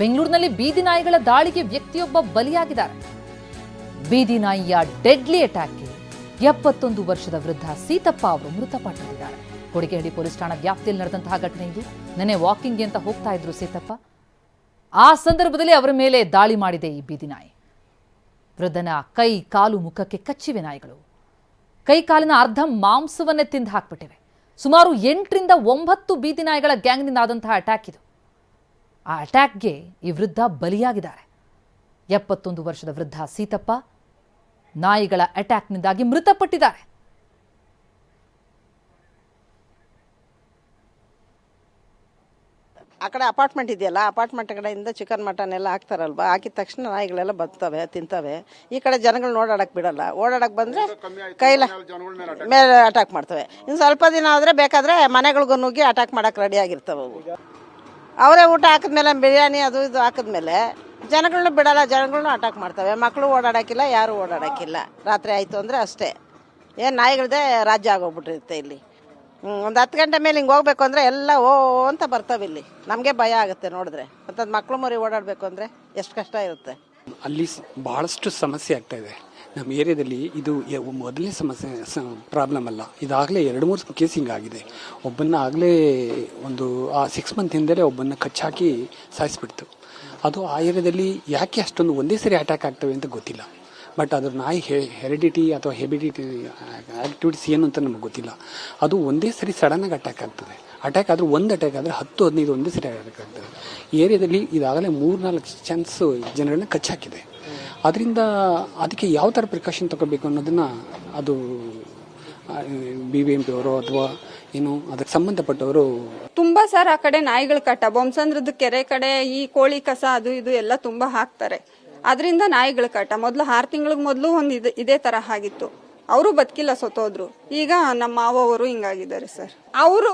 ಬೆಂಗಳೂರಿನಲ್ಲಿ ಬೀದಿ ನಾಯಿಗಳ ದಾಳಿಗೆ ವ್ಯಕ್ತಿಯೊಬ್ಬ ಬಲಿಯಾಗಿದ್ದಾರೆ. ಬೀದಿ ನಾಯಿಯ ಡೆಡ್ಲಿ ಅಟ್ಯಾಕ್ಗೆ 71 ವರ್ಷದ ವೃದ್ಧ ಸೀತಪ್ಪ ಅವರು ಮೃತಪಟ್ಟಿದ್ದಾರೆ. ಕೊಡಿಗೆಹಳ್ಳಿ ಪೊಲೀಸ್ ಠಾಣಾ ವ್ಯಾಪ್ತಿಯಲ್ಲಿ ನಡೆದಂತಹ ಘಟನೆ ಇದು. ನೆನೆ ವಾಕಿಂಗ್ಗೆ ಅಂತ ಹೋಗ್ತಾ ಇದ್ರು ಸೀತಪ್ಪ. ಆ ಸಂದರ್ಭದಲ್ಲಿ ಅವರ ಮೇಲೆ ದಾಳಿ ಮಾಡಿದೆ ಈ ಬೀದಿ ನಾಯಿ. ವೃದ್ಧನ ಕೈ, ಕಾಲು, ಮುಖಕ್ಕೆ ಕಚ್ಚಿವೆ ನಾಯಿಗಳು. ಕೈ ಕಾಲಿನ ಅರ್ಧ ಮಾಂಸವನ್ನೇ ತಿಂದು ಹಾಕ್ಬಿಟ್ಟಿವೆ. ಸುಮಾರು 8ರಿಂದ 9 ಬೀದಿ ನಾಯಿಗಳ ಗ್ಯಾಂಗ್ನಿಂದ ಆದಂತಹ ಅಟ್ಯಾಕ್ ಇದು. ಆ ಅಟ್ಯಾಕ್ಗೆ ಈ ವೃದ್ಧ ಬಲಿಯಾಗಿದ್ದಾರೆ. 71 ವರ್ಷದ ವೃದ್ಧ ಸೀತಪ್ಪ ನಾಯಿಗಳ ಅಟ್ಯಾಕ್ನಿಂದಾಗಿ ಮೃತಪಟ್ಟಿದ್ದಾರೆ. ಆ ಕಡೆ ಅಪಾರ್ಟ್ಮೆಂಟ್ ಇದೆಯಲ್ಲ, ಅಪಾರ್ಟ್ಮೆಂಟ್ ಕಡೆಯಿಂದ ಚಿಕನ್ ಮಟನ್ ಎಲ್ಲ ಹಾಕ್ತಾರಲ್ವ, ಹಾಕಿದ ತಕ್ಷಣ ನಾಯಿಗಳೆಲ್ಲ ಬರ್ತವೆ, ತಿಂತವೆ. ಈ ಕಡೆ ಜನಗಳು ಓಡಾಡಕ್ಕೆ ಬಿಡಲ್ಲ. ಓಡಾಡಕ್ಕೆ ಬಂದರೆ ಕೈಲ ಮೇಲೆ ಅಟ್ಯಾಕ್ ಮಾಡ್ತವೆ. ಇನ್ನು ಸ್ವಲ್ಪ ದಿನ ಆದರೆ ಬೇಕಾದರೆ ಮನೆಗಳಿಗೂ ನುಗ್ಗಿ ಅಟ್ಯಾಕ್ ಮಾಡೋಕ್ಕೆ ರೆಡಿ ಆಗಿರ್ತವೆ ಅವು. ಅವರೇ ಊಟ ಹಾಕಿದ್ಮೇಲೆ ಬಿರಿಯಾನಿ ಅದು ಇದು ಹಾಕಿದ್ಮೇಲೆ ಜನಗಳನ್ನೂ ಬಿಡಲ್ಲ, ಜನಗಳನ್ನೂ ಅಟ್ಯಾಕ್ ಮಾಡ್ತವೆ. ಮಕ್ಕಳು ಓಡಾಡೋಕ್ಕಿಲ್ಲ, ಯಾರೂ ಓಡಾಡೋಕ್ಕಿಲ್ಲ. ರಾತ್ರಿ ಆಯಿತು ಅಂದರೆ ಅಷ್ಟೇ. ಏನು ನಾಯಿಗಳದೇ ರಾಜ್ಯ ಆಗೋಗ್ಬಿಟ್ಟಿರುತ್ತೆ ಇಲ್ಲಿ. ಒಂದು 10 ಗಂಟೆ ಮೇಲೆ ಹಿಂಗೆ ಹೋಗ್ಬೇಕು ಅಂದರೆ ಎಲ್ಲ ಓ ಅಂತ ಬರ್ತವೆ ಇಲ್ಲಿ. ನಮಗೆ ಭಯ ಆಗುತ್ತೆ ನೋಡಿದ್ರೆ. ಮತ್ತದು ಮಕ್ಕಳು ಮರಿ ಓಡಾಡಬೇಕು ಅಂದರೆ ಎಷ್ಟು ಕಷ್ಟ ಇರುತ್ತೆ. ಅಲ್ಲಿ ಭಾಳಷ್ಟು ಸಮಸ್ಯೆ ಆಗ್ತಾ ಇದೆ ನಮ್ಮ ಏರಿಯಾದಲ್ಲಿ. ಇದು ಮೊದಲನೇ ಸಮಸ್ಯೆ ಪ್ರಾಬ್ಲಮ್ ಅಲ್ಲ, ಇದಾಗಲೇ 2-3 ಕೇಸ್ ಹಿಂಗಾಗಿದೆ. ಒಬ್ಬನ್ನ ಆಗಲೇ ಒಂದು 6 ಮಂತ್ ಹಿಂದಲೇ ಒಬ್ಬನ್ನ ಕಚ್ಚಾಕಿ ಸಾಯಿಸ್ಬಿಡ್ತು. ಅದು ಆ ಏರಿಯಾದಲ್ಲಿ ಯಾಕೆ ಅಷ್ಟೊಂದು ಒಂದೇ ಸರಿ ಅಟ್ಯಾಕ್ ಆಗ್ತವೆ ಅಂತ ಗೊತ್ತಿಲ್ಲ. ಬಟ್ ಅದ್ರ ನಾಯಿ ಹೆರಿಡಿಟಿ ಅಥವಾ ಹೆಬಿಡಿಟಿ ಆ್ಯಕ್ಟಿವಿಟೀಸ್ ಏನು ಅಂತ ನಮಗೆ ಗೊತ್ತಿಲ್ಲ. ಅದು ಒಂದೇ ಸರಿ ಸಡನ್ನಾಗಿ ಅಟ್ಯಾಕ್ ಆಗ್ತದೆ. ಅಟ್ಯಾಕ್ ಆದರೂ ಒಂದು ಅಟ್ಯಾಕ್ ಆದರೆ 10-15 ಒಂದೇ ಸರಿ ಅಟ್ಯಾಕ್ ಆಗ್ತದೆ. ಏರಿಯಾದಲ್ಲಿ ಇದಾಗಲೇ 3-4 ಚಾನ್ಸು ಜನರನ್ನ ಕಚ್ಚಾಕಿದೆ. ಅದರಿಂದ ಅದಕ್ಕೆ ಯಾವ ಥರ ಪ್ರಿಕಾಷನ್ ತಗೋಬೇಕು ಅನ್ನೋದನ್ನು ಅದು BBMP ಅವರು ಅಥವಾ ಏನು ಅದಕ್ಕೆ ಸಂಬಂಧಪಟ್ಟವರು ತುಂಬ ಸರ್ ಆ ಕಡೆ ನಾಯಿಗಳ ಕಟ್ಟ, ಬೊಮ್ಮಸಂದ್ರದ ಕೆರೆ ಕಡೆ ಈ ಕೋಳಿ ಕಸ ಅದು ಇದು ಎಲ್ಲ ತುಂಬ ಹಾಕ್ತಾರೆ. ಅದರಿಂದ ನಾಯಿಗಳ ಕಟ್ಟ. ಮೊದಲು 6 ತಿಂಗಳಿಗೆ ಮೊದಲು ಒಂದು ಇದೇ ತರ ಆಗಿತ್ತು. ಅವರು ಬದುಕಿಲ್ಲ, ಸತ್ತೋದ್ರು. ಈಗ ನಮ್ಮ ಮಾವವರು ಹಿಂಗಾಗಿದ್ದಾರೆ ಸರ್. ಅವರು